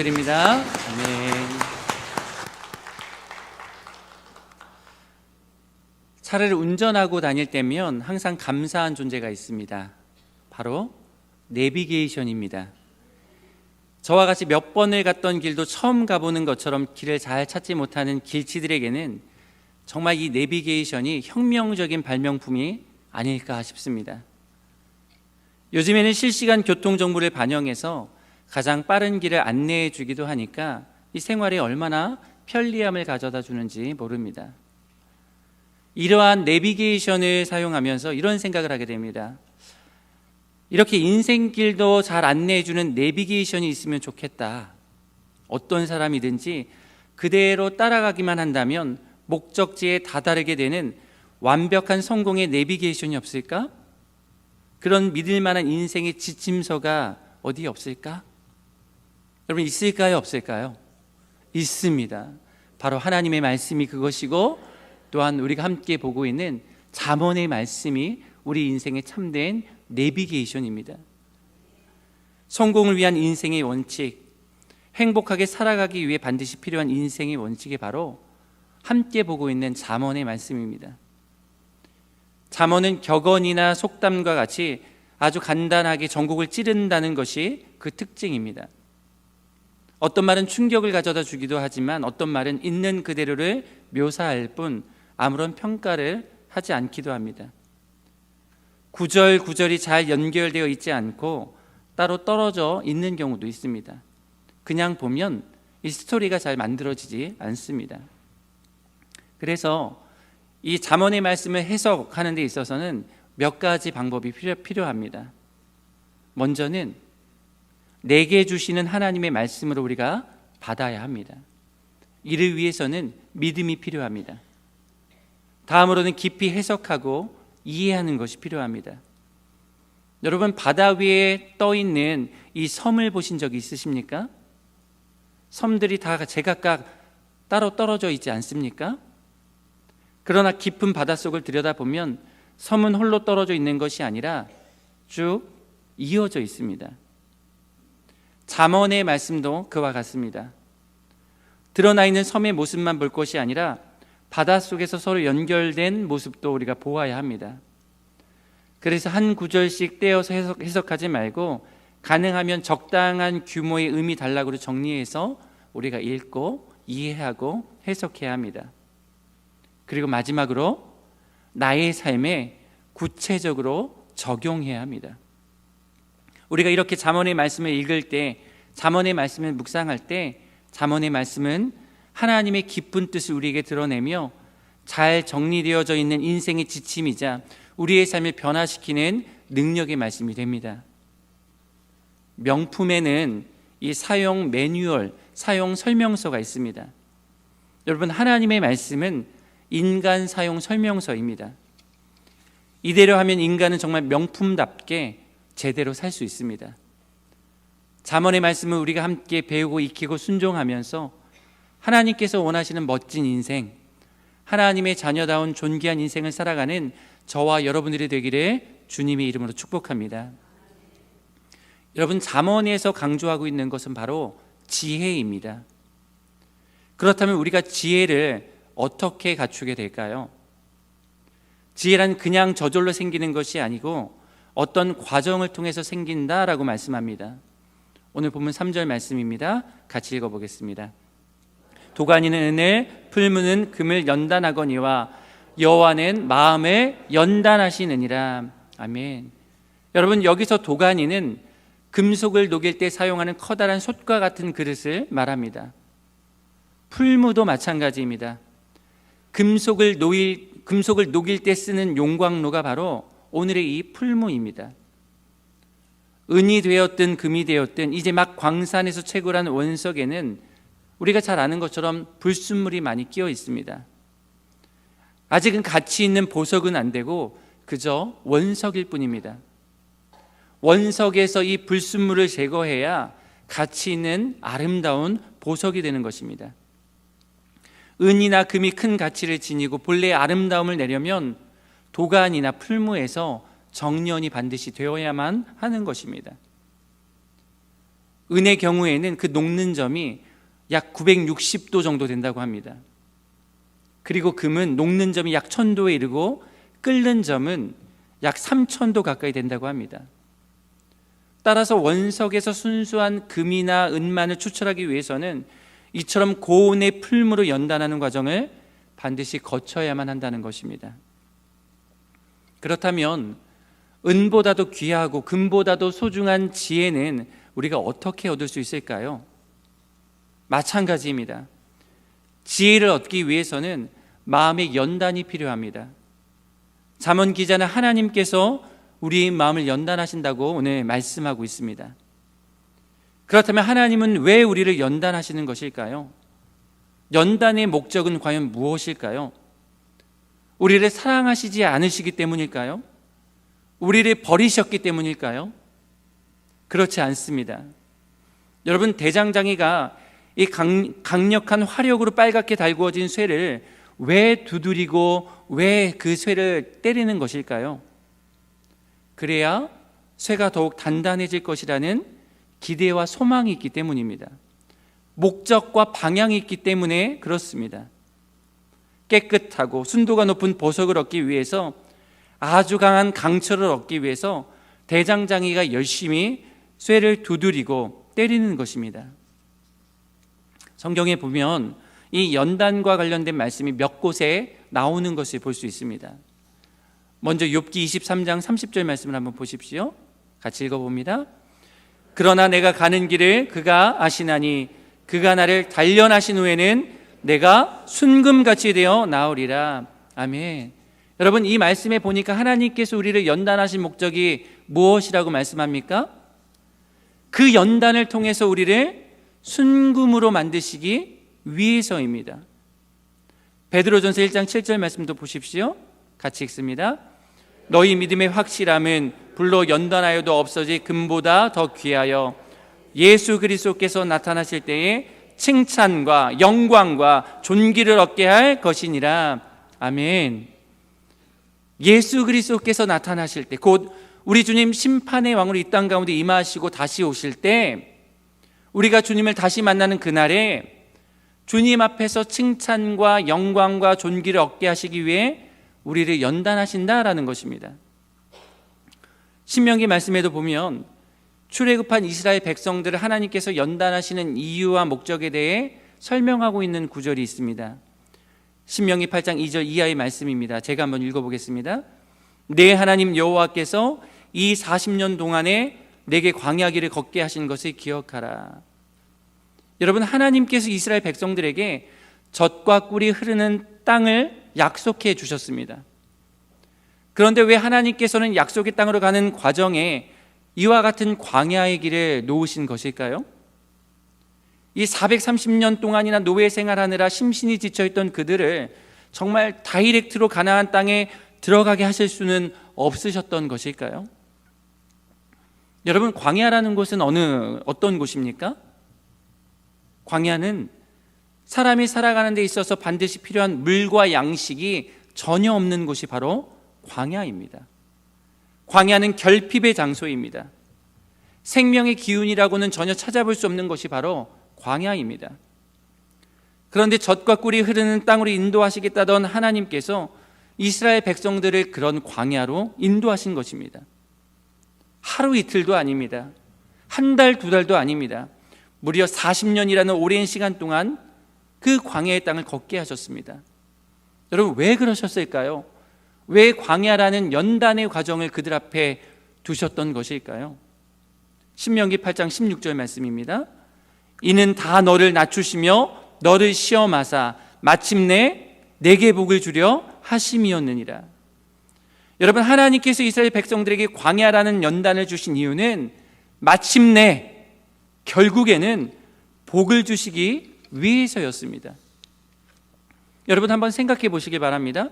드립니다. 아멘. 차를 운전하고 다닐 때면 항상 감사한 존재가 있습니다. 바로 내비게이션입니다. 저와 같이 몇 번을 갔던 길도 처음 가보는 것처럼 길을 잘 찾지 못하는 길치들에게는 정말 이 내비게이션이 혁명적인 발명품이 아닐까 싶습니다. 요즘에는 실시간 교통 정보를 반영해서 가장 빠른 길을 안내해 주기도 하니까 이 생활에 얼마나 편리함을 가져다 주는지 모릅니다. 이러한 내비게이션을 사용하면서 이런 생각을 하게 됩니다. 이렇게 인생길도 잘 안내해 주는 내비게이션이 있으면 좋겠다. 어떤 사람이든지 그대로 따라가기만 한다면 목적지에 다다르게 되는 완벽한 성공의 내비게이션이 없을까? 그런 믿을 만한 인생의 지침서가 어디 없을까? 여러분, 있을까요? 없을까요? 있습니다. 바로 하나님의 말씀이 그것이고, 또한 우리가 함께 보고 있는 잠언의 말씀이 우리 인생의 참된 내비게이션입니다. 성공을 위한 인생의 원칙, 행복하게 살아가기 위해 반드시 필요한 인생의 원칙이 바로 함께 보고 있는 잠언의 말씀입니다. 잠언은 격언이나 속담과 같이 아주 간단하게 전곡을 찌른다는 것이 그 특징입니다. 어떤 말은 충격을 가져다 주기도 하지만 어떤 말은 있는 그대로를 묘사할 뿐 아무런 평가를 하지 않기도 합니다. 구절구절이 잘 연결되어 있지 않고 따로 떨어져 있는 경우도 있습니다. 그냥 보면 이 스토리가 잘 만들어지지 않습니다. 그래서 이 잠언의 말씀을 해석하는 데 있어서는 몇 가지 방법이 필요합니다. 먼저는 내게 주시는 하나님의 말씀으로 우리가 받아야 합니다. 이를 위해서는 믿음이 필요합니다. 다음으로는 깊이 해석하고 이해하는 것이 필요합니다. 여러분, 바다 위에 떠 있는 이 섬을 보신 적이 있으십니까? 섬들이 다 제각각 따로 떨어져 있지 않습니까? 그러나 깊은 바닷속을 들여다보면 섬은 홀로 떨어져 있는 것이 아니라 쭉 이어져 있습니다. 잠언의 말씀도 그와 같습니다. 드러나 있는 섬의 모습만 볼 것이 아니라 바닷속에서 서로 연결된 모습도 우리가 보아야 합니다. 그래서 한 구절씩 떼어서 해석하지 말고 가능하면 적당한 규모의 의미 단락으로 정리해서 우리가 읽고 이해하고 해석해야 합니다. 그리고 마지막으로 나의 삶에 구체적으로 적용해야 합니다. 우리가 이렇게 잠언의 말씀을 읽을 때, 잠언의 말씀을 묵상할 때 잠언의 말씀은 하나님의 깊은 뜻을 우리에게 드러내며 잘 정리되어져 있는 인생의 지침이자 우리의 삶을 변화시키는 능력의 말씀이 됩니다. 명품에는 이 사용 매뉴얼, 사용 설명서가 있습니다. 여러분, 하나님의 말씀은 인간 사용 설명서입니다. 이대로 하면 인간은 정말 명품답게 제대로 살 수 있습니다. 잠언의 말씀을 우리가 함께 배우고 익히고 순종하면서 하나님께서 원하시는 멋진 인생, 하나님의 자녀다운 존귀한 인생을 살아가는 저와 여러분들이 되기를 주님의 이름으로 축복합니다. 여러분, 잠언에서 강조하고 있는 것은 바로 지혜입니다. 그렇다면 우리가 지혜를 어떻게 갖추게 될까요? 지혜란 그냥 저절로 생기는 것이 아니고 어떤 과정을 통해서 생긴다라고 말씀합니다. 오늘 본문 3절 말씀입니다. 같이 읽어보겠습니다. 도가니는 은을, 풀무는 금을 연단하거니와 여호와는 마음을 연단하시느니라. 아멘. 여러분, 여기서 도가니는 금속을 녹일 때 사용하는 커다란 솥과 같은 그릇을 말합니다. 풀무도 마찬가지입니다. 금속을 녹일 때 쓰는 용광로가 바로 오늘의 이 풀무입니다. 은이 되었든 금이 되었든 이제 막 광산에서 채굴한 원석에는 우리가 잘 아는 것처럼 불순물이 많이 끼어 있습니다. 아직은 가치 있는 보석은 안 되고 그저 원석일 뿐입니다. 원석에서 이 불순물을 제거해야 가치 있는 아름다운 보석이 되는 것입니다. 은이나 금이 큰 가치를 지니고 본래의 아름다움을 내려면 도간이나 풀무에서 정련이 반드시 되어야만 하는 것입니다. 은의 경우에는 그 녹는 점이 약 960도 정도 된다고 합니다. 그리고 금은 녹는 점이 약 1000도에 이르고 끓는 점은 약 3000도 가까이 된다고 합니다. 따라서 원석에서 순수한 금이나 은만을 추출하기 위해서는 이처럼 고온의 풀무로 연단하는 과정을 반드시 거쳐야만 한다는 것입니다. 그렇다면 은보다도 귀하고 금보다도 소중한 지혜는 우리가 어떻게 얻을 수 있을까요? 마찬가지입니다. 지혜를 얻기 위해서는 마음의 연단이 필요합니다. 잠언 기자는 하나님께서 우리의 마음을 연단하신다고 오늘 말씀하고 있습니다. 그렇다면 하나님은 왜 우리를 연단하시는 것일까요? 연단의 목적은 과연 무엇일까요? 우리를 사랑하시지 않으시기 때문일까요? 우리를 버리셨기 때문일까요? 그렇지 않습니다. 여러분, 대장장이가 이 강력한 화력으로 빨갛게 달구어진 쇠를 왜 두드리고 왜 그 쇠를 때리는 것일까요? 그래야 쇠가 더욱 단단해질 것이라는 기대와 소망이 있기 때문입니다. 목적과 방향이 있기 때문에 그렇습니다. 깨끗하고 순도가 높은 보석을 얻기 위해서, 아주 강한 강철을 얻기 위해서 대장장이가 열심히 쇠를 두드리고 때리는 것입니다. 성경에 보면 이 연단과 관련된 말씀이 몇 곳에 나오는 것을 볼 수 있습니다. 먼저 욥기 23장 30절 말씀을 한번 보십시오. 같이 읽어봅니다. 그러나 내가 가는 길을 그가 아시나니 그가 나를 단련하신 후에는 내가 순금같이 되어 나오리라. 아멘. 여러분, 이 말씀에 보니까 하나님께서 우리를 연단하신 목적이 무엇이라고 말씀합니까? 그 연단을 통해서 우리를 순금으로 만드시기 위해서입니다. 베드로전서 1장 7절 말씀도 보십시오. 같이 읽습니다. 너희 믿음의 확실함은 불로 연단하여도 없어질 금보다 더 귀하여 예수 그리스도께서 나타나실 때에 칭찬과 영광과 존귀를 얻게 할 것이니라. 아멘. 예수 그리스도께서 나타나실 때, 곧 우리 주님 심판의 왕으로 이 땅 가운데 임하시고 다시 오실 때, 우리가 주님을 다시 만나는 그날에 주님 앞에서 칭찬과 영광과 존귀를 얻게 하시기 위해 우리를 연단하신다라는 것입니다. 신명기 말씀에도 보면 출애굽한 이스라엘 백성들을 하나님께서 연단하시는 이유와 목적에 대해 설명하고 있는 구절이 있습니다. 신명기 8장 2절 이하의 말씀입니다. 제가 한번 읽어보겠습니다. 내 하나님 여호와께서 이 40년 동안에 내게 광야길을 걷게 하신 것을 기억하라. 여러분, 하나님께서 이스라엘 백성들에게 젖과 꿀이 흐르는 땅을 약속해 주셨습니다. 그런데 왜 하나님께서는 약속의 땅으로 가는 과정에 이와 같은 광야의 길을 놓으신 것일까요? 이 430년 동안이나 노예 생활하느라 심신이 지쳐있던 그들을 정말 다이렉트로 가나안 땅에 들어가게 하실 수는 없으셨던 것일까요? 여러분, 광야라는 곳은 어떤 곳입니까? 광야는 사람이 살아가는 데 있어서 반드시 필요한 물과 양식이 전혀 없는 곳이 바로 광야입니다. 광야는 결핍의 장소입니다. 생명의 기운이라고는 전혀 찾아볼 수 없는 것이 바로 광야입니다. 그런데 젖과 꿀이 흐르는 땅으로 인도하시겠다던 하나님께서 이스라엘 백성들을 그런 광야로 인도하신 것입니다. 하루 이틀도 아닙니다. 한 달, 두 달도 아닙니다. 무려 40년이라는 오랜 시간 동안 그 광야의 땅을 걷게 하셨습니다. 여러분, 왜 그러셨을까요? 왜 광야라는 연단의 과정을 그들 앞에 두셨던 것일까요? 신명기 8장 16절 말씀입니다. 이는 다 너를 낮추시며 너를 시험하사 마침내 내게 복을 주려 하심이었느니라. 여러분, 하나님께서 이스라엘 백성들에게 광야라는 연단을 주신 이유는 마침내 결국에는 복을 주시기 위해서였습니다. 여러분, 한번 생각해 보시기 바랍니다.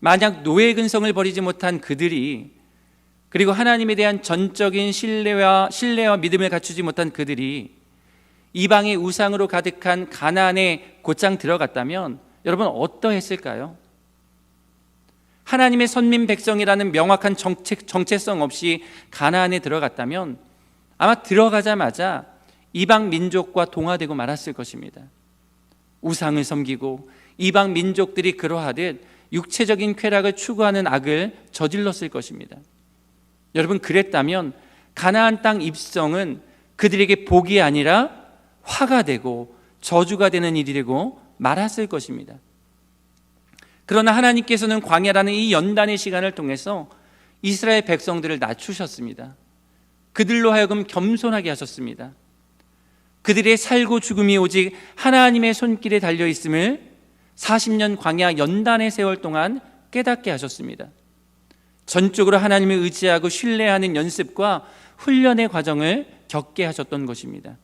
만약 노예 근성을 버리지 못한 그들이, 그리고 하나님에 대한 전적인 신뢰와 믿음을 갖추지 못한 그들이 이방의 우상으로 가득한 가나안에 곧장 들어갔다면 여러분, 어떠했을까요? 하나님의 선민 백성이라는 명확한 정체성 없이 가나안에 들어갔다면 아마 들어가자마자 이방 민족과 동화되고 말았을 것입니다. 우상을 섬기고 이방 민족들이 그러하듯 육체적인 쾌락을 추구하는 악을 저질렀을 것입니다. 여러분, 그랬다면 가나안 땅 입성은 그들에게 복이 아니라 화가 되고 저주가 되는 일이 되고 말았을 것입니다. 그러나 하나님께서는 광야라는 이 연단의 시간을 통해서 이스라엘 백성들을 낮추셨습니다. 그들로 하여금 겸손하게 하셨습니다. 그들의 살고 죽음이 오직 하나님의 손길에 달려 있음을 40년 광야 연단의 세월 동안 깨닫게 하셨습니다. 전적으로 하나님을 의지하고 신뢰하는 연습과 훈련의 과정을 겪게 하셨던 것입니다.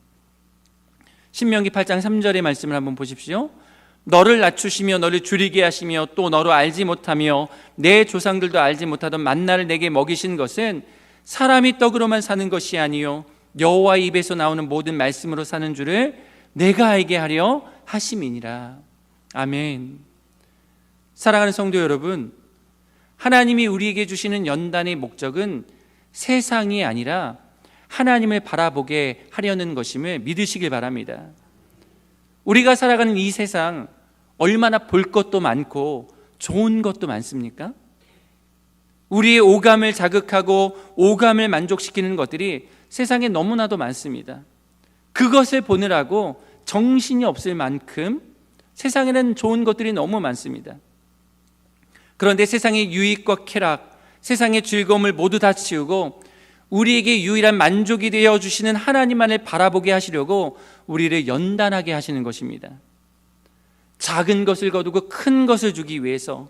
신명기 8장 3절의 말씀을 한번 보십시오. 너를 낮추시며 너를 줄이게 하시며 또 너로 알지 못하며 내 조상들도 알지 못하던 만나를 내게 먹이신 것은 사람이 떡으로만 사는 것이 아니요 여호와의 입에서 나오는 모든 말씀으로 사는 줄을 내가 알게 하려 하심이니라. 아멘. 사랑하는 성도 여러분, 하나님이 우리에게 주시는 연단의 목적은 세상이 아니라 하나님을 바라보게 하려는 것임을 믿으시길 바랍니다. 우리가 살아가는 이 세상 얼마나 볼 것도 많고 좋은 것도 많습니까? 우리의 오감을 자극하고 오감을 만족시키는 것들이 세상에 너무나도 많습니다. 그것을 보느라고 정신이 없을 만큼 세상에는 좋은 것들이 너무 많습니다. 그런데 세상의 유익과 쾌락, 세상의 즐거움을 모두 다 치우고 우리에게 유일한 만족이 되어 주시는 하나님만을 바라보게 하시려고 우리를 연단하게 하시는 것입니다. 작은 것을 거두고 큰 것을 주기 위해서,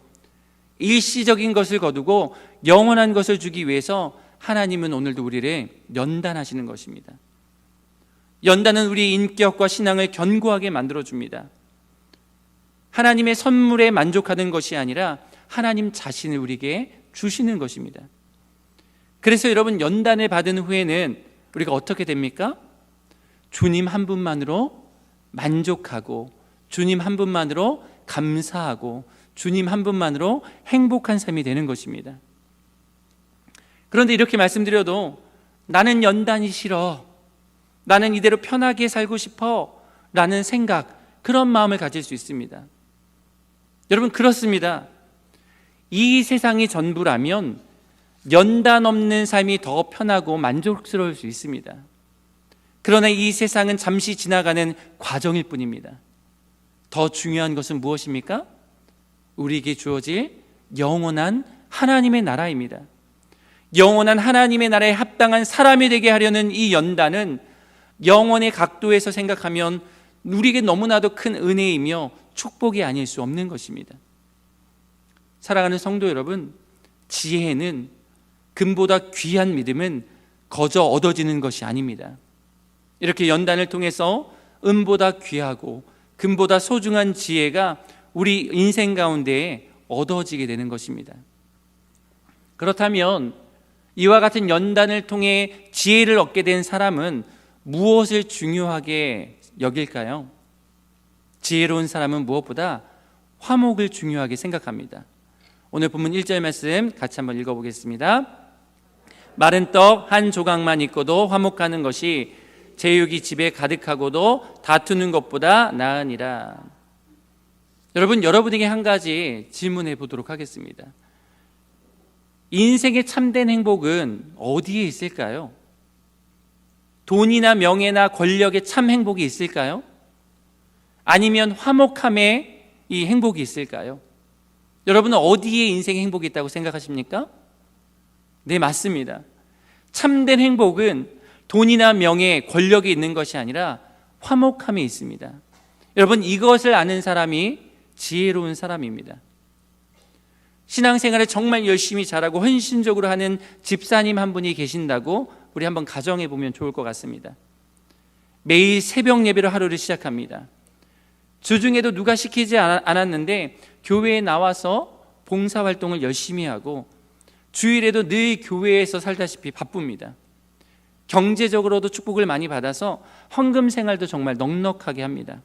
일시적인 것을 거두고 영원한 것을 주기 위해서 하나님은 오늘도 우리를 연단하시는 것입니다. 연단은 우리의 인격과 신앙을 견고하게 만들어줍니다. 하나님의 선물에 만족하는 것이 아니라 하나님 자신을 우리에게 주시는 것입니다. 그래서 여러분, 연단을 받은 후에는 우리가 어떻게 됩니까? 주님 한 분만으로 만족하고 주님 한 분만으로 감사하고 주님 한 분만으로 행복한 삶이 되는 것입니다. 그런데 이렇게 말씀드려도 나는 연단이 싫어, 나는 이대로 편하게 살고 싶어 라는 생각, 그런 마음을 가질 수 있습니다. 여러분, 그렇습니다. 이 세상이 전부라면 연단 없는 삶이 더 편하고 만족스러울 수 있습니다. 그러나 이 세상은 잠시 지나가는 과정일 뿐입니다. 더 중요한 것은 무엇입니까? 우리에게 주어질 영원한 하나님의 나라입니다. 영원한 하나님의 나라에 합당한 사람이 되게 하려는 이 연단은 영원의 각도에서 생각하면 우리에게 너무나도 큰 은혜이며 축복이 아닐 수 없는 것입니다. 사랑하는 성도 여러분, 지혜는, 금보다 귀한 믿음은 거저 얻어지는 것이 아닙니다. 이렇게 연단을 통해서 은보다 귀하고 금보다 소중한 지혜가 우리 인생 가운데 얻어지게 되는 것입니다. 그렇다면 이와 같은 연단을 통해 지혜를 얻게 된 사람은 무엇을 중요하게 여길까요? 지혜로운 사람은 무엇보다 화목을 중요하게 생각합니다. 오늘 본문 1절 말씀 같이 한번 읽어보겠습니다. 마른 떡 한 조각만 있고도 화목하는 것이 제육이 집에 가득하고도 다투는 것보다 나으니라. 여러분, 여러분에게 한 가지 질문해 보도록 하겠습니다. 인생의 참된 행복은 어디에 있을까요? 돈이나 명예나 권력에 참 행복이 있을까요? 아니면 화목함에 이 행복이 있을까요? 여러분은 어디에 인생의 행복이 있다고 생각하십니까? 네, 맞습니다. 참된 행복은 돈이나 명예, 권력이 있는 것이 아니라 화목함에 있습니다. 여러분, 이것을 아는 사람이 지혜로운 사람입니다. 신앙생활을 정말 열심히 잘하고 헌신적으로 하는 집사님 한 분이 계신다고 우리 한번 가정해 보면 좋을 것 같습니다. 매일 새벽 예배로 하루를 시작합니다. 주중에도 누가 시키지 않았는데 교회에 나와서 봉사활동을 열심히 하고 주일에도 늘 교회에서 살다시피 바쁩니다. 경제적으로도 축복을 많이 받아서 헌금 생활도 정말 넉넉하게 합니다.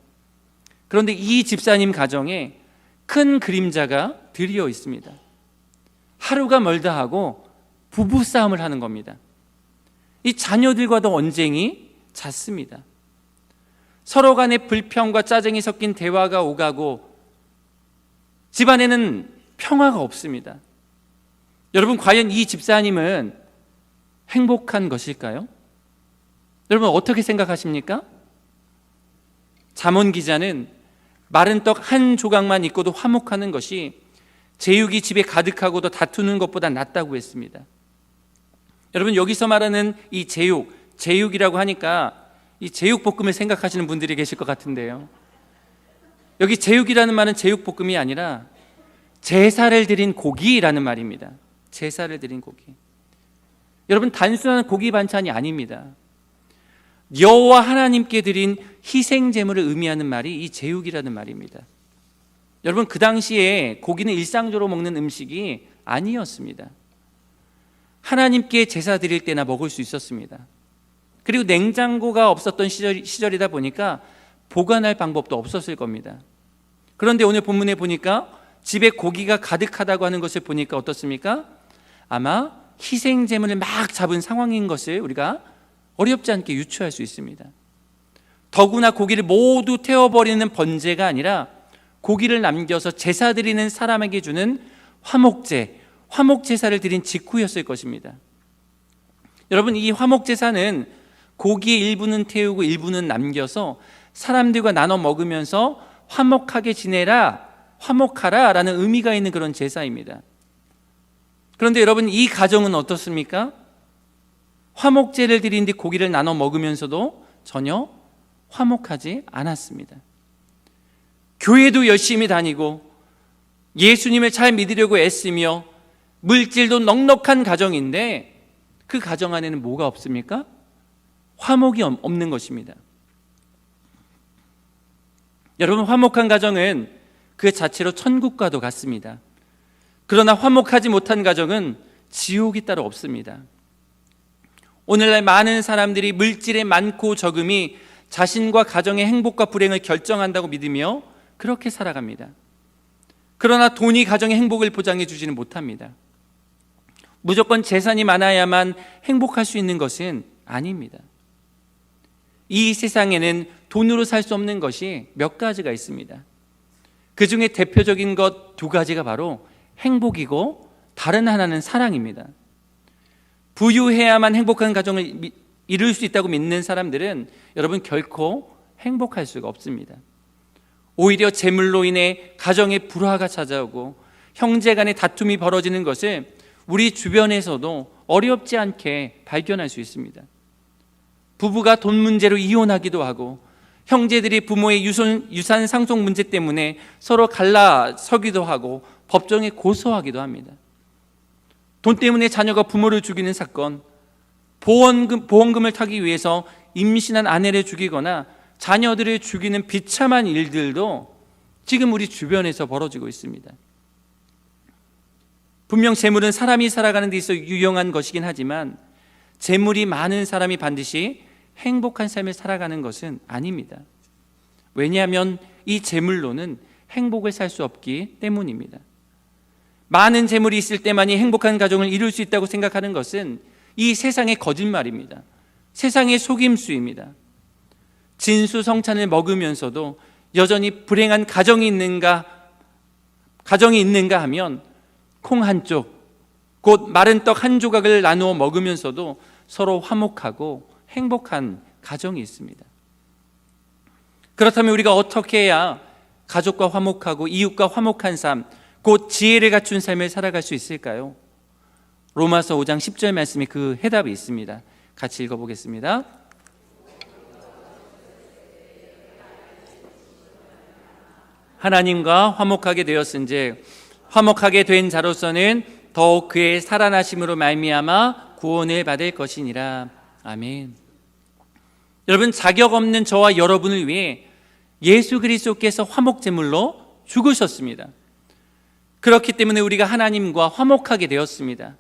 그런데 이 집사님 가정에 큰 그림자가 들이어 있습니다. 하루가 멀다 하고 부부싸움을 하는 겁니다. 이 자녀들과도 언쟁이 잦습니다. 서로 간에 불평과 짜증이 섞인 대화가 오가고 집안에는 평화가 없습니다. 여러분, 과연 이 집사님은 행복한 것일까요? 여러분, 어떻게 생각하십니까? 잠언 기자는 마른 떡 한 조각만 있고도 화목하는 것이 제육이 집에 가득하고도 다투는 것보다 낫다고 했습니다. 여러분, 여기서 말하는 이 제육이라고 하니까 이 제육볶음을 생각하시는 분들이 계실 것 같은데요. 여기 제육이라는 말은 제육볶음이 아니라 제사를 드린 고기라는 말입니다. 제사를 드린 고기. 여러분, 단순한 고기 반찬이 아닙니다. 여호와 하나님께 드린 희생 제물을 의미하는 말이 이 제육이라는 말입니다. 여러분, 그 당시에 고기는 일상적으로 먹는 음식이 아니었습니다. 하나님께 제사 드릴 때나 먹을 수 있었습니다. 그리고 냉장고가 없었던 시절이다 보니까 보관할 방법도 없었을 겁니다. 그런데 오늘 본문에 보니까 집에 고기가 가득하다고 하는 것을 보니까 어떻습니까? 아마 희생 제물을 막 잡은 상황인 것을 우리가 어렵지 않게 유추할 수 있습니다. 더구나 고기를 모두 태워버리는 번제가 아니라 고기를 남겨서 제사 드리는 사람에게 주는 화목제사를 드린 직후였을 것입니다. 여러분, 이 화목제사는 고기의 일부는 태우고 일부는 남겨서 사람들과 나눠 먹으면서 화목하게 지내라, 화목하라 라는 의미가 있는 그런 제사입니다. 그런데 여러분, 이 가정은 어떻습니까? 화목제를 드린 뒤 고기를 나눠 먹으면서도 전혀 화목하지 않았습니다. 교회도 열심히 다니고 예수님을 잘 믿으려고 애쓰며 물질도 넉넉한 가정인데 그 가정 안에는 뭐가 없습니까? 화목이 없는 것입니다. 여러분, 화목한 가정은 그 자체로 천국과도 같습니다. 그러나 화목하지 못한 가정은 지옥이 따로 없습니다. 오늘날 많은 사람들이 물질의 많고 적음이 자신과 가정의 행복과 불행을 결정한다고 믿으며 그렇게 살아갑니다. 그러나 돈이 가정의 행복을 보장해 주지는 못합니다. 무조건 재산이 많아야만 행복할 수 있는 것은 아닙니다. 이 세상에는 돈으로 살 수 없는 것이 몇 가지가 있습니다. 그 중에 대표적인 것 두 가지가 바로 행복이고 다른 하나는 사랑입니다. 부유해야만 행복한 가정을 이룰 수 있다고 믿는 사람들은 여러분 결코 행복할 수가 없습니다. 오히려 재물로 인해 가정에 불화가 찾아오고 형제 간의 다툼이 벌어지는 것을 우리 주변에서도 어렵지 않게 발견할 수 있습니다. 부부가 돈 문제로 이혼하기도 하고 형제들이 부모의 유산 상속 문제 때문에 서로 갈라서기도 하고 법정에 고소하기도 합니다. 돈 때문에 자녀가 부모를 죽이는 사건, 보험금을 타기 위해서 임신한 아내를 죽이거나 자녀들을 죽이는 비참한 일들도 지금 우리 주변에서 벌어지고 있습니다. 분명 재물은 사람이 살아가는 데 있어 유용한 것이긴 하지만 재물이 많은 사람이 반드시 행복한 삶을 살아가는 것은 아닙니다. 왜냐하면 이 재물로는 행복을 살 수 없기 때문입니다. 많은 재물이 있을 때만이 행복한 가정을 이룰 수 있다고 생각하는 것은 이 세상의 거짓말입니다. 세상의 속임수입니다. 진수성찬을 먹으면서도 여전히 불행한 가정이 있는가 하면 콩 한 쪽, 곧 마른 떡 한 조각을 나누어 먹으면서도 서로 화목하고 행복한 가정이 있습니다. 그렇다면 우리가 어떻게 해야 가족과 화목하고 이웃과 화목한 삶, 곧 지혜를 갖춘 삶을 살아갈 수 있을까요? 로마서 5장 10절 말씀에 그 해답이 있습니다. 같이 읽어보겠습니다. 하나님과 화목하게 되었은즉 화목하게 된 자로서는 더욱 그의 살아나심으로 말미암아 구원을 받을 것이니라. 아멘. 여러분, 자격 없는 저와 여러분을 위해 예수 그리스도께서 화목제물로 죽으셨습니다. 그렇기 때문에 우리가 하나님과 화목하게 되었습니다.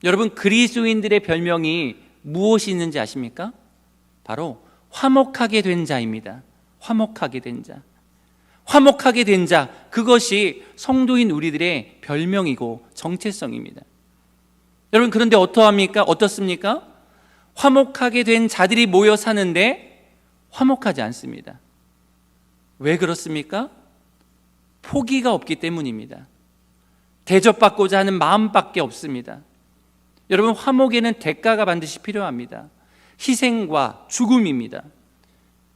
여러분, 그리스도인들의 별명이 무엇이 있는지 아십니까? 바로 화목하게 된 자입니다. 화목하게 된 자. 화목하게 된 자, 그것이 성도인 우리들의 별명이고 정체성입니다. 여러분, 그런데 어떻습니까? 화목하게 된 자들이 모여 사는데 화목하지 않습니다. 왜 그렇습니까? 포기가 없기 때문입니다. 대접받고자 하는 마음밖에 없습니다. 여러분, 화목에는 대가가 반드시 필요합니다. 희생과 죽음입니다.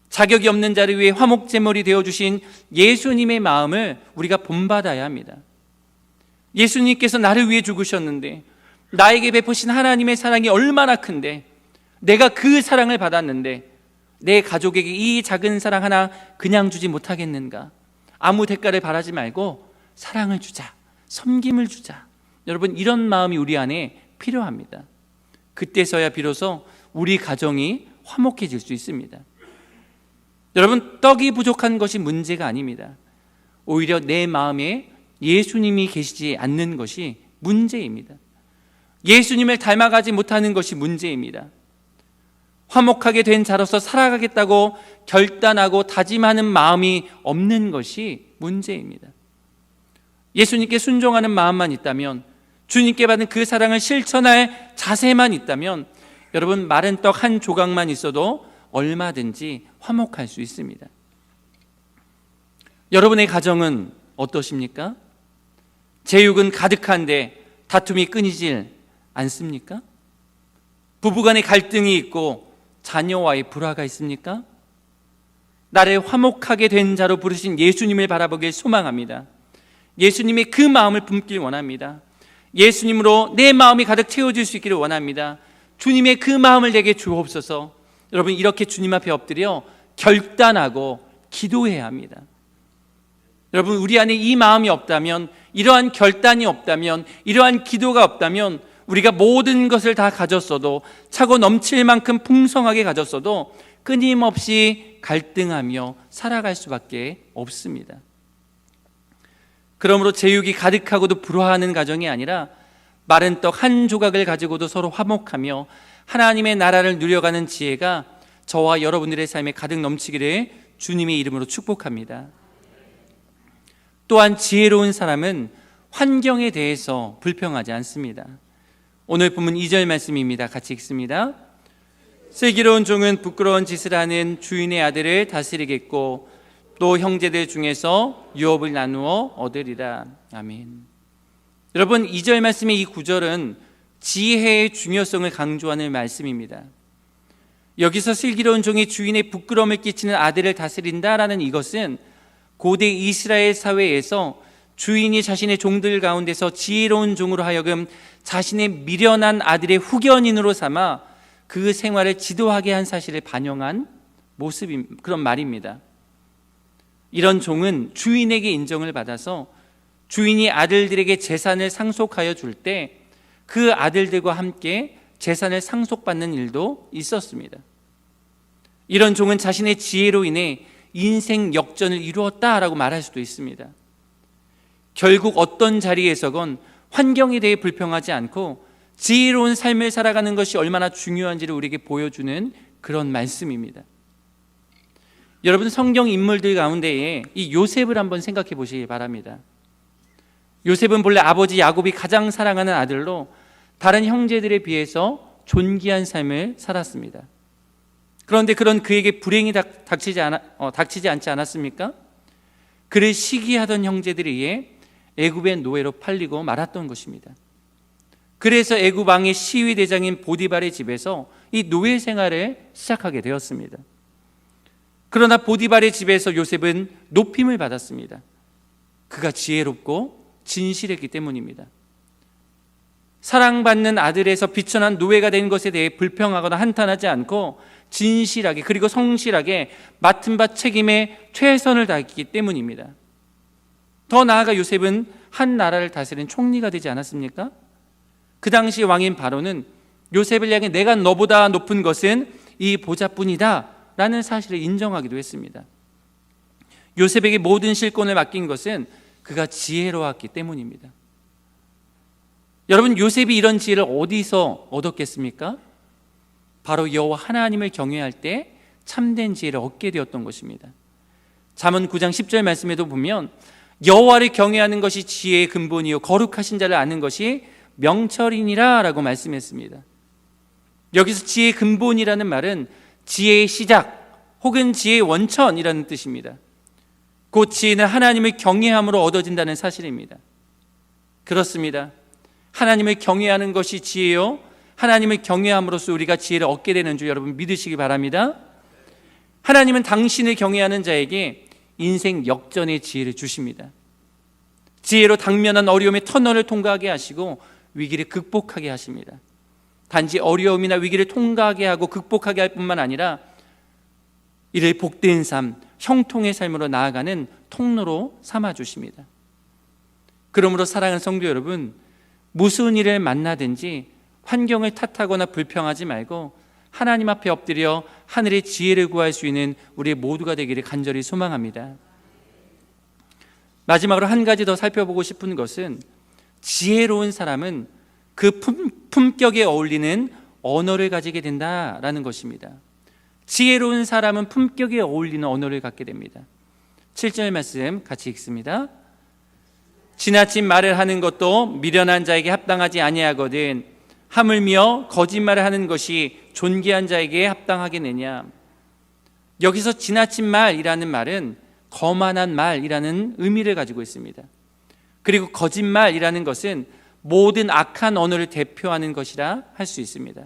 자격이 없는 자를 위해 화목제물이 되어주신 예수님의 마음을 우리가 본받아야 합니다. 예수님께서 나를 위해 죽으셨는데, 나에게 베푸신 하나님의 사랑이 얼마나 큰데, 내가 그 사랑을 받았는데 내 가족에게 이 작은 사랑 하나 그냥 주지 못하겠는가? 아무 대가를 바라지 말고 사랑을 주자, 섬김을 주자. 여러분, 이런 마음이 우리 안에 필요합니다. 그때서야 비로소 우리 가정이 화목해질 수 있습니다. 여러분, 떡이 부족한 것이 문제가 아닙니다. 오히려 내 마음에 예수님이 계시지 않는 것이 문제입니다. 예수님을 닮아가지 못하는 것이 문제입니다. 화목하게 된 자로서 살아가겠다고 결단하고 다짐하는 마음이 없는 것이 문제입니다. 예수님께 순종하는 마음만 있다면, 주님께 받은 그 사랑을 실천할 자세만 있다면, 여러분, 마른 떡 한 조각만 있어도 얼마든지 화목할 수 있습니다. 여러분의 가정은 어떠십니까? 제육은 가득한데 다툼이 끊이질 않습니까? 부부간의 갈등이 있고 자녀와의 불화가 있습니까? 나를 화목하게 된 자로 부르신 예수님을 바라보길 소망합니다. 예수님의 그 마음을 품길 원합니다. 예수님으로 내 마음이 가득 채워질 수 있기를 원합니다. 주님의 그 마음을 내게 주옵소서. 여러분, 이렇게 주님 앞에 엎드려 결단하고 기도해야 합니다. 여러분, 우리 안에 이 마음이 없다면, 이러한 결단이 없다면, 이러한 기도가 없다면, 우리가 모든 것을 다 가졌어도, 차고 넘칠 만큼 풍성하게 가졌어도 끊임없이 갈등하며 살아갈 수밖에 없습니다. 그러므로 제육이 가득하고도 불화하는 가정이 아니라 마른 떡 한 조각을 가지고도 서로 화목하며 하나님의 나라를 누려가는 지혜가 저와 여러분들의 삶에 가득 넘치기를 주님의 이름으로 축복합니다. 또한 지혜로운 사람은 환경에 대해서 불평하지 않습니다. 오늘 본문 2절 말씀입니다. 같이 읽습니다. 슬기로운 종은 부끄러운 짓을 하는 주인의 아들을 다스리겠고 또 형제들 중에서 유업을 나누어 얻으리라. 아멘. 여러분, 2절 말씀의 이 구절은 지혜의 중요성을 강조하는 말씀입니다. 여기서 슬기로운 종이 주인의 부끄러움을 끼치는 아들을 다스린다라는 이것은 고대 이스라엘 사회에서 주인이 자신의 종들 가운데서 지혜로운 종으로 하여금 자신의 미련한 아들의 후견인으로 삼아 그 생활을 지도하게 한 사실을 반영한 그런 말입니다. 이런 종은 주인에게 인정을 받아서 주인이 아들들에게 재산을 상속하여 줄 때 그 아들들과 함께 재산을 상속받는 일도 있었습니다. 이런 종은 자신의 지혜로 인해 인생 역전을 이루었다라고 말할 수도 있습니다. 결국 어떤 자리에서건 환경에 대해 불평하지 않고 지혜로운 삶을 살아가는 것이 얼마나 중요한지를 우리에게 보여주는 그런 말씀입니다. 여러분, 성경 인물들 가운데에 이 요셉을 한번 생각해 보시기 바랍니다. 요셉은 본래 아버지 야곱이 가장 사랑하는 아들로 다른 형제들에 비해서 존귀한 삶을 살았습니다. 그런데 그런 그에게 불행이 닥치지 않지 않았습니까? 그를 시기하던 형제들에 의해 애굽의 노예로 팔리고 말았던 것입니다. 그래서 애굽 왕의 시위 대장인 보디발의 집에서 이 노예 생활을 시작하게 되었습니다. 그러나 보디발의 집에서 요셉은 높임을 받았습니다. 그가 지혜롭고 진실했기 때문입니다. 사랑받는 아들에서 비천한 노예가 된 것에 대해 불평하거나 한탄하지 않고 진실하게 그리고 성실하게 맡은 바 책임에 최선을 다했기 때문입니다. 더 나아가 요셉은 한 나라를 다스린 총리가 되지 않았습니까? 그 당시 왕인 바로는 요셉을 향해 내가 너보다 높은 것은 이 보좌뿐이다 라는 사실을 인정하기도 했습니다. 요셉에게 모든 실권을 맡긴 것은 그가 지혜로웠기 때문입니다. 여러분, 요셉이 이런 지혜를 어디서 얻었겠습니까? 바로 여호와 하나님을 경외할 때 참된 지혜를 얻게 되었던 것입니다. 잠언 9장 10절 말씀에도 보면 여호와를 경외하는 것이 지혜의 근본이요 거룩하신 자를 아는 것이 명철이니라 라고 말씀했습니다. 여기서 지혜의 근본이라는 말은 지혜의 시작 혹은 지혜의 원천이라는 뜻입니다. 곧 지혜는 하나님을 경외함으로 얻어진다는 사실입니다. 그렇습니다. 하나님을 경외하는 것이 지혜요, 하나님을 경외함으로써 우리가 지혜를 얻게 되는 줄 여러분 믿으시기 바랍니다. 하나님은 당신을 경외하는 자에게 인생 역전의 지혜를 주십니다. 지혜로 당면한 어려움의 터널을 통과하게 하시고 위기를 극복하게 하십니다. 단지 어려움이나 위기를 통과하게 하고 극복하게 할 뿐만 아니라 이를 복된 삶, 형통의 삶으로 나아가는 통로로 삼아주십니다. 그러므로 사랑하는 성도 여러분, 무슨 일을 만나든지 환경을 탓하거나 불평하지 말고 하나님 앞에 엎드려 하늘의 지혜를 구할 수 있는 우리 모두가 되기를 간절히 소망합니다. 마지막으로 한 가지 더 살펴보고 싶은 것은 지혜로운 사람은 그 품격에 어울리는 언어를 가지게 된다라는 것입니다. 지혜로운 사람은 품격에 어울리는 언어를 갖게 됩니다. 7절 말씀 같이 읽습니다. 지나친 말을 하는 것도 미련한 자에게 합당하지 아니하거든 하물며 거짓말을 하는 것이 존귀한 자에게 합당하겠느냐. 여기서 지나친 말이라는 말은 거만한 말이라는 의미를 가지고 있습니다. 그리고 거짓말이라는 것은 모든 악한 언어를 대표하는 것이라 할 수 있습니다.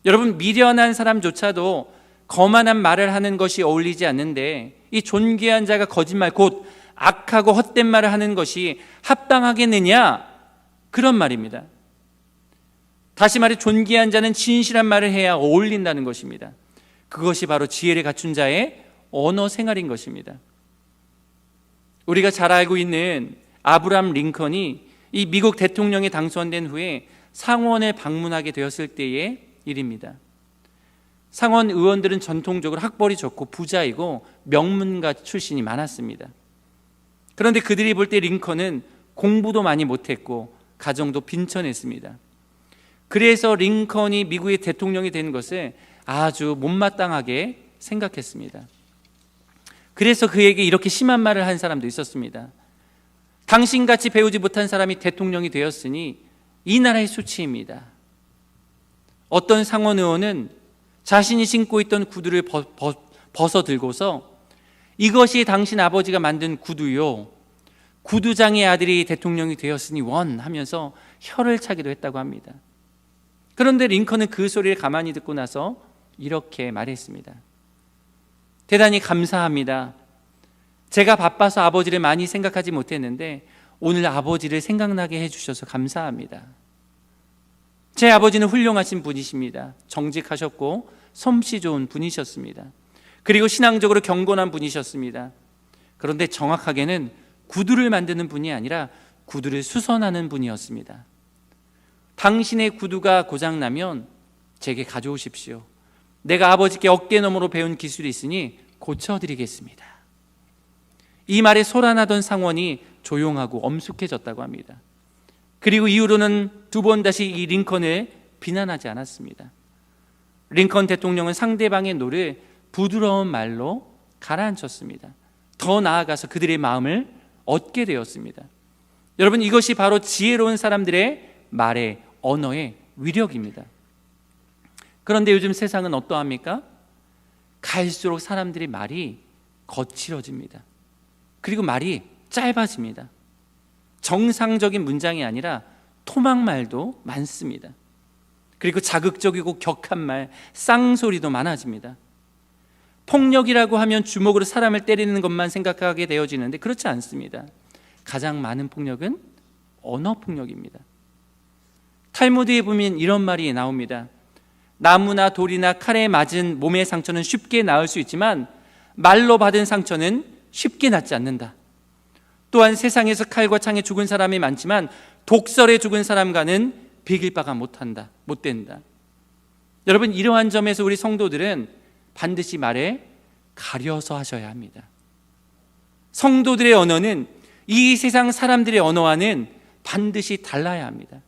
여러분, 미련한 사람조차도 거만한 말을 하는 것이 어울리지 않는데 이 존귀한 자가 거짓말, 곧 악하고 헛된 말을 하는 것이 합당하겠느냐? 그런 말입니다. 다시 말해 존귀한 자는 진실한 말을 해야 어울린다는 것입니다. 그것이 바로 지혜를 갖춘 자의 언어 생활인 것입니다. 우리가 잘 알고 있는 아브라함 링컨이 이 미국 대통령에 당선된 후에 상원을 방문하게 되었을 때의 일입니다. 상원 의원들은 전통적으로 학벌이 좋고 부자이고 명문가 출신이 많았습니다. 그런데 그들이 볼 때 링컨은 공부도 많이 못했고 가정도 빈천했습니다. 그래서 링컨이 미국의 대통령이 된 것을 아주 못마땅하게 생각했습니다. 그래서 그에게 이렇게 심한 말을 한 사람도 있었습니다. 당신같이 배우지 못한 사람이 대통령이 되었으니 이 나라의 수치입니다. 어떤 상원 의원은 자신이 신고 있던 구두를 벗어 들고서 이것이 당신 아버지가 만든 구두요, 구두장의 아들이 대통령이 되었으니 원 하면서 혀를 차기도 했다고 합니다. 그런데 링컨은 그 소리를 가만히 듣고 나서 이렇게 말했습니다. 대단히 감사합니다. 제가 바빠서 아버지를 많이 생각하지 못했는데 오늘 아버지를 생각나게 해주셔서 감사합니다. 제 아버지는 훌륭하신 분이십니다. 정직하셨고 솜씨 좋은 분이셨습니다. 그리고 신앙적으로 경건한 분이셨습니다. 그런데 정확하게는 구두를 만드는 분이 아니라 구두를 수선하는 분이었습니다. 당신의 구두가 고장나면 제게 가져오십시오. 내가 아버지께 어깨너머로 배운 기술이 있으니 고쳐드리겠습니다. 이 말에 소란하던 상원이 조용하고 엄숙해졌다고 합니다. 그리고 이후로는 두 번 다시 이 링컨을 비난하지 않았습니다. 링컨 대통령은 상대방의 노를 부드러운 말로 가라앉혔습니다. 더 나아가서 그들의 마음을 얻게 되었습니다. 여러분, 이것이 바로 지혜로운 사람들의 말의 언어의 위력입니다. 그런데 요즘 세상은 어떠합니까? 갈수록 사람들의 말이 거칠어집니다. 그리고 말이 짧아집니다. 정상적인 문장이 아니라 토막말도 많습니다. 그리고 자극적이고 격한 말, 쌍소리도 많아집니다. 폭력이라고 하면 주먹으로 사람을 때리는 것만 생각하게 되어지는데 그렇지 않습니다. 가장 많은 폭력은 언어 폭력입니다. 탈무드에 보면 이런 말이 나옵니다. 나무나 돌이나 칼에 맞은 몸의 상처는 쉽게 나을 수 있지만 말로 받은 상처는 쉽게 낫지 않는다. 또한 세상에서 칼과 창에 죽은 사람이 많지만 독설에 죽은 사람과는 비길 바가 못 된다. 여러분, 이러한 점에서 우리 성도들은 반드시 말에 가려서 하셔야 합니다. 성도들의 언어는 이 세상 사람들의 언어와는 반드시 달라야 합니다.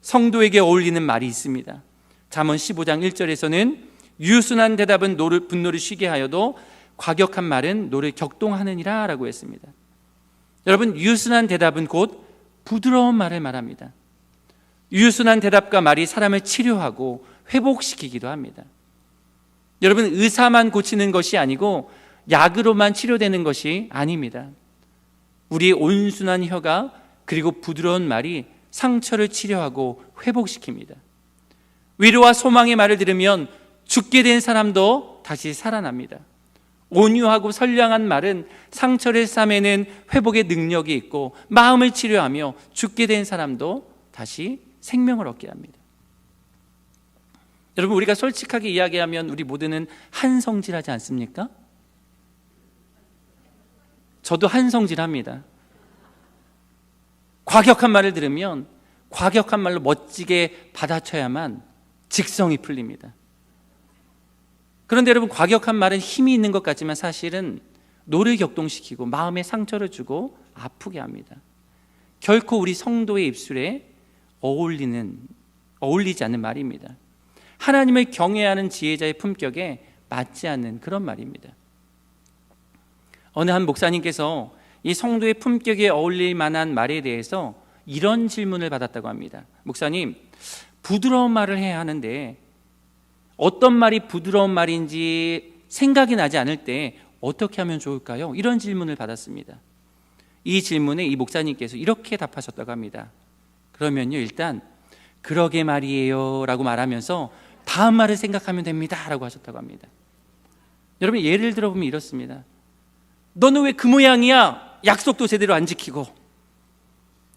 성도에게 어울리는 말이 있습니다. 잠언 15장 1절에서는 유순한 대답은 분노를 쉬게 하여도 과격한 말은 노를 격동하느니라 라고 했습니다. 여러분, 유순한 대답은 곧 부드러운 말을 말합니다. 유순한 대답과 말이 사람을 치료하고 회복시키기도 합니다. 여러분, 의사만 고치는 것이 아니고 약으로만 치료되는 것이 아닙니다. 우리의 온순한 혀가 그리고 부드러운 말이 상처를 치료하고 회복시킵니다. 위로와 소망의 말을 들으면 죽게 된 사람도 다시 살아납니다. 온유하고 선량한 말은 상처를 싸매는 회복의 능력이 있고 마음을 치료하며 죽게 된 사람도 다시 생명을 얻게 합니다. 여러분, 우리가 솔직하게 이야기하면 우리 모두는 한성질하지 않습니까? 저도 한성질합니다. 과격한 말을 들으면 과격한 말로 멋지게 받아쳐야만 직성이 풀립니다. 그런데 여러분, 과격한 말은 힘이 있는 것 같지만 사실은 노를 격동시키고 마음에 상처를 주고 아프게 합니다. 결코 우리 성도의 입술에 어울리지 않는 말입니다. 하나님을 경외하는 지혜자의 품격에 맞지 않는 그런 말입니다. 어느 한 목사님께서 이 성도의 품격에 어울릴 만한 말에 대해서 이런 질문을 받았다고 합니다. 목사님, 부드러운 말을 해야 하는데 어떤 말이 부드러운 말인지 생각이 나지 않을 때 어떻게 하면 좋을까요? 이런 질문을 받았습니다. 이 질문에 이 목사님께서 이렇게 답하셨다고 합니다. 그러면요, 일단 그러게 말이에요 라고 말하면서 다음 말을 생각하면 됩니다 라고 하셨다고 합니다. 여러분, 예를 들어보면 이렇습니다. 너는 왜 그 모양이야? 약속도 제대로 안 지키고.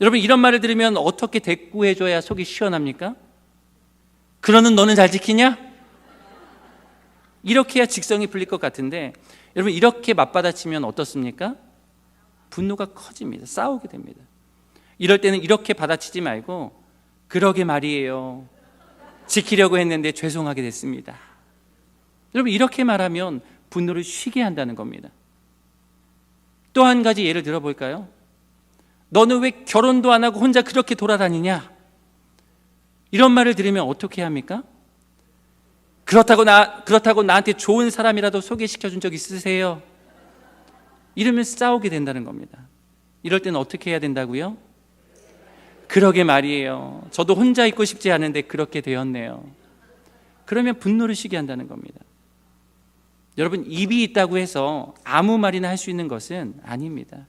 여러분, 이런 말을 들으면 어떻게 대꾸해줘야 속이 시원합니까? 그러는 너는 잘 지키냐? 이렇게 해야 직성이 풀릴 것 같은데, 여러분, 이렇게 맞받아치면 어떻습니까? 분노가 커집니다. 싸우게 됩니다. 이럴 때는 이렇게 받아치지 말고 그러게 말이에요, 지키려고 했는데 죄송하게 됐습니다. 여러분, 이렇게 말하면 분노를 쉬게 한다는 겁니다. 또 한 가지 예를 들어볼까요? 너는 왜 결혼도 안 하고 혼자 그렇게 돌아다니냐? 이런 말을 들으면 어떻게 합니까? 그렇다고 나한테 좋은 사람이라도 소개시켜준 적 있으세요? 이러면 싸우게 된다는 겁니다. 이럴 때는 어떻게 해야 된다고요? 그러게 말이에요, 저도 혼자 있고 싶지 않은데 그렇게 되었네요. 그러면 분노를 쉬게 한다는 겁니다. 여러분, 입이 있다고 해서 아무 말이나 할 수 있는 것은 아닙니다.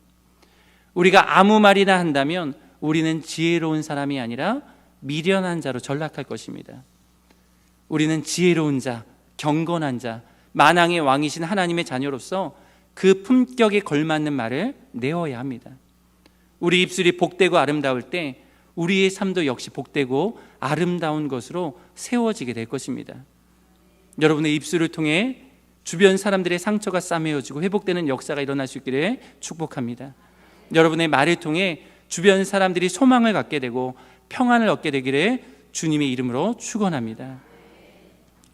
우리가 아무 말이나 한다면 우리는 지혜로운 사람이 아니라 미련한 자로 전락할 것입니다. 우리는 지혜로운 자, 경건한 자, 만왕의 왕이신 하나님의 자녀로서 그 품격에 걸맞는 말을 내어야 합니다. 우리 입술이 복되고 아름다울 때 우리의 삶도 역시 복되고 아름다운 것으로 세워지게 될 것입니다. 여러분의 입술을 통해 주변 사람들의 상처가 싸매어지고 회복되는 역사가 일어날 수 있기를 축복합니다. 여러분의 말을 통해 주변 사람들이 소망을 갖게 되고 평안을 얻게 되기를 주님의 이름으로 축원합니다.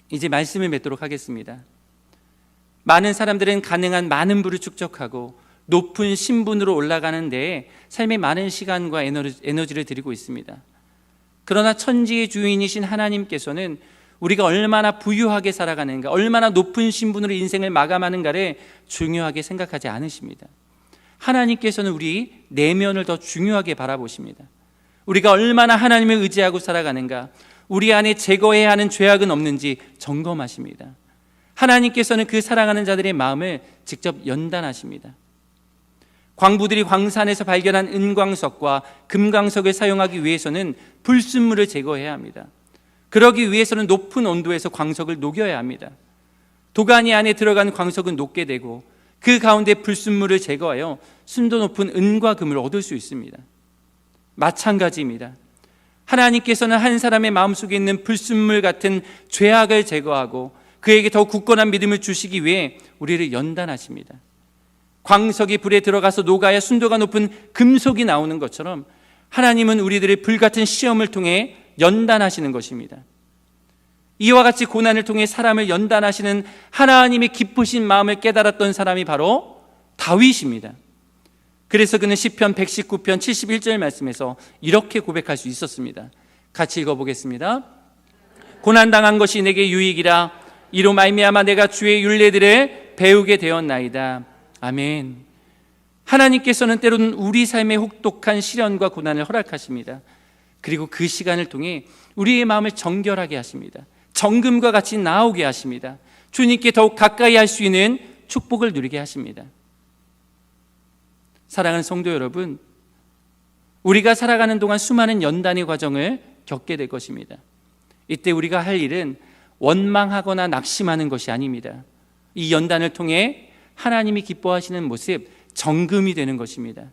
이제 말씀을 맺도록 하겠습니다. 많은 사람들은 가능한 많은 부를 축적하고 높은 신분으로 올라가는 데에 삶의 많은 시간과 에너지를 들이고 있습니다. 그러나 천지의 주인이신 하나님께서는 우리가 얼마나 부유하게 살아가는가, 얼마나 높은 신분으로 인생을 마감하는가를 중요하게 생각하지 않으십니다. 하나님께서는 우리 내면을 더 중요하게 바라보십니다. 우리가 얼마나 하나님을 의지하고 살아가는가, 우리 안에 제거해야 하는 죄악은 없는지 점검하십니다. 하나님께서는 그 사랑하는 자들의 마음을 직접 연단하십니다. 광부들이 광산에서 발견한 은광석과 금광석을 사용하기 위해서는 불순물을 제거해야 합니다. 그러기 위해서는 높은 온도에서 광석을 녹여야 합니다. 도가니 안에 들어간 광석은 녹게 되고 그 가운데 불순물을 제거하여 순도 높은 은과 금을 얻을 수 있습니다. 마찬가지입니다. 하나님께서는 한 사람의 마음속에 있는 불순물 같은 죄악을 제거하고 그에게 더 굳건한 믿음을 주시기 위해 우리를 연단하십니다. 광석이 불에 들어가서 녹아야 순도가 높은 금속이 나오는 것처럼 하나님은 우리들의 불같은 시험을 통해 연단하시는 것입니다. 이와 같이 고난을 통해 사람을 연단하시는 하나님의 기쁘신 마음을 깨달았던 사람이 바로 다윗입니다. 그래서 그는 시편 119편 71절 말씀에서 이렇게 고백할 수 있었습니다. 같이 읽어보겠습니다. 고난당한 것이 내게 유익이라, 이로 말미암아 내가 주의 율례들을 배우게 되었나이다. 아멘. 하나님께서는 때로는 우리 삶에 혹독한 시련과 고난을 허락하십니다. 그리고 그 시간을 통해 우리의 마음을 정결하게 하십니다. 정금과 같이 나오게 하십니다. 주님께 더욱 가까이 할 수 있는 축복을 누리게 하십니다. 사랑하는 성도 여러분, 우리가 살아가는 동안 수많은 연단의 과정을 겪게 될 것입니다. 이때 우리가 할 일은 원망하거나 낙심하는 것이 아닙니다. 이 연단을 통해 하나님이 기뻐하시는 모습, 정금이 되는 것입니다.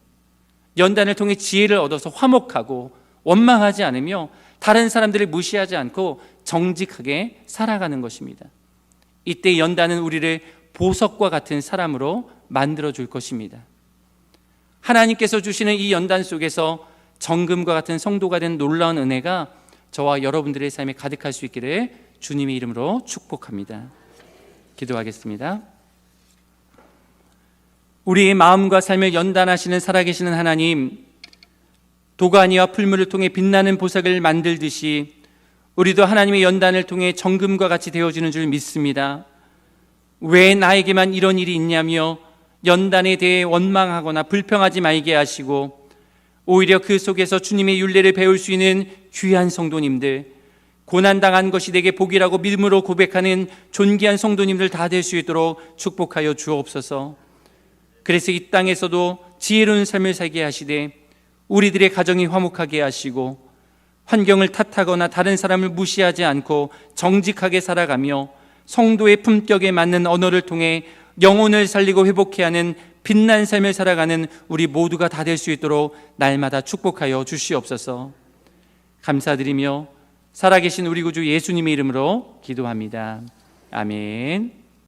연단을 통해 지혜를 얻어서 화목하고 원망하지 않으며 다른 사람들을 무시하지 않고 정직하게 살아가는 것입니다. 이때 연단은 우리를 보석과 같은 사람으로 만들어 줄 것입니다. 하나님께서 주시는 이 연단 속에서 정금과 같은 성도가 된 놀라운 은혜가 저와 여러분들의 삶에 가득할 수 있기를 주님의 이름으로 축복합니다. 기도하겠습니다. 우리의 마음과 삶을 연단하시는 살아계시는 하나님, 도가니와 풀무를 통해 빛나는 보석을 만들듯이 우리도 하나님의 연단을 통해 정금과 같이 되어지는 줄 믿습니다. 왜 나에게만 이런 일이 있냐며 연단에 대해 원망하거나 불평하지 말게 하시고 오히려 그 속에서 주님의 율례를 배울 수 있는 귀한 성도님들, 고난당한 것이 내게 복이라고 믿음으로 고백하는 존귀한 성도님들 다 될 수 있도록 축복하여 주옵소서. 그래서 이 땅에서도 지혜로운 삶을 살게 하시되 우리들의 가정이 화목하게 하시고 환경을 탓하거나 다른 사람을 무시하지 않고 정직하게 살아가며 성도의 품격에 맞는 언어를 통해 영혼을 살리고 회복케 하는 빛난 삶을 살아가는 우리 모두가 다 될 수 있도록 날마다 축복하여 주시옵소서. 감사드리며 살아계신 우리 구주 예수님의 이름으로 기도합니다. 아멘.